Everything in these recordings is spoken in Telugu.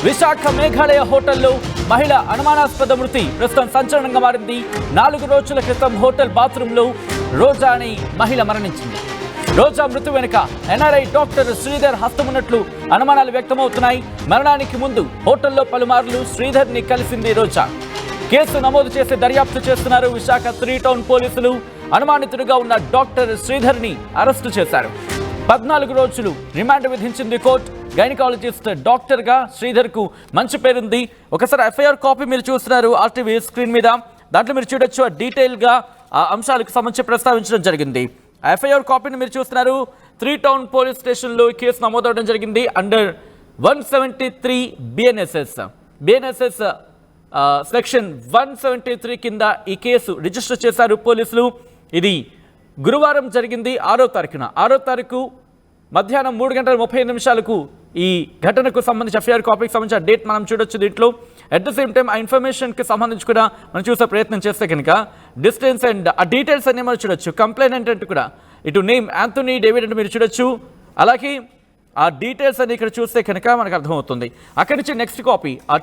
విశాఖ మేఘాలయ హోటల్లో మహిళ అనుమానాస్పద మృతి ప్రస్తుతం సంచలనంగా మారింది. 4 రోజుల క్రితం హోటల్ బాత్రూంలో రోజా అనే మహిళ మరణించింది. రోజా మృతి వెనుక ఎన్ఆర్ఐ డాక్టర్ శ్రీధర్ హస్తమున్నట్లు అనుమానాలు వ్యక్తమవుతున్నాయి. మరణానికి ముందు హోటల్లో పలుమార్లు శ్రీధర్ని కలిసింది రోజా. కేసు నమోదు చేసి దర్యాప్తు చేస్తున్నారు విశాఖ 3 టౌన్ పోలీసులు. అనుమానితుడిగా ఉన్న డాక్టర్ శ్రీధర్ని అరెస్టు చేశారు. 14 రోజులు రిమాండ్ విధించింది కోర్టు. గైనకాలజిస్ట్ డాక్టర్ గా శ్రీధర్ కు మంచి పేరుంది. ఒకసారి ఎఫ్ఐఆర్ కాపీ మీరు చూస్తున్నారు ఆర్టీవీ స్క్రీన్ మీద. దాంట్లో మీరు చూడొచ్చు డీటెయిల్ గా ఆ అంశాలకు సంబంధించి ప్రస్తావించడం జరిగింది. ఎఫ్ఐఆర్ కాపీని మీరు చూస్తున్నారు. 3 టౌన్ పోలీస్ స్టేషన్ లో కేసు నమోదవడం జరిగింది. అండర్ 173 బిఎన్ఎస్ఎస్ సెక్షన్ 173 కింద ఈ కేసు రిజిస్టర్ చేశారు పోలీసులు. ఇది గురువారం జరిగింది 6వ తారీఖు మధ్యాహ్నం 3:35 ఈ ఘటనకు సంబంధించి ఎఫ్ఐఆర్ కాపీకి సంబంధించిన డేట్ మనం చూడొచ్చు. దీంట్లో అట్ ద సేమ్ టైం ఆ ఇన్ఫర్మేషన్కి సంబంధించి కూడా మనం చూసే ప్రయత్నం చేస్తే కనుక డిస్టెన్స్ అండ్ ఆ డీటెయిల్స్ అన్ని మనం చూడొచ్చు. కంప్లైనెంట్ అంటే కూడా ఇటు నేమ్ యాంథనీ డేవిడ్ అంటే మీరు చూడొచ్చు. అలాగే ఆ డీటెయిల్స్ అన్ని ఇక్కడ చూస్తే కనుక మనకు అర్థమవుతుంది. అక్కడి నుంచి నెక్స్ట్ కాపీ ఆ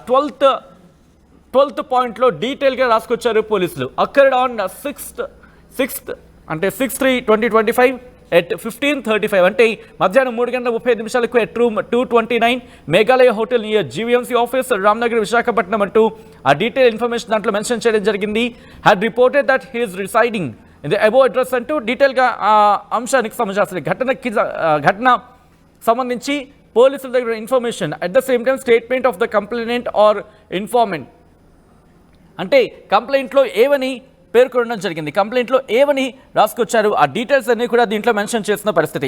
12th పాయింట్లో డీటెయిల్గా రాసుకొచ్చారు పోలీసులు. అక్కడ ఆన్ 6th అంటే 6/3/2025 at 15:35 అంటే మధ్యాహ్నం 3:35 at room 229 Meghalaya hotel near GVMC office Ramnagar Visakhapatnam అంటూ ఆ డీటెయిల్ ఇన్ఫర్మేషన్ దాంట్లో మెన్షన్ చేయడం జరిగింది. Had reported that he is residing in the above address అంటూ డీటెయిల్గా ఆ అంశానికి సంబంధించిన ఘటన సంబంధించి పోలీసుల దగ్గర information at the same time statement of the complainant or informant అంటే కంప్లైంట్లో ఏవని పేర్కొనడం జరిగింది. కంప్లైంట్లో ఏవని రాసుకొచ్చారు. ఆ డీటెయిల్స్ అన్ని కూడా దీంట్లో మెన్షన్ చేసిన పరిస్థితి.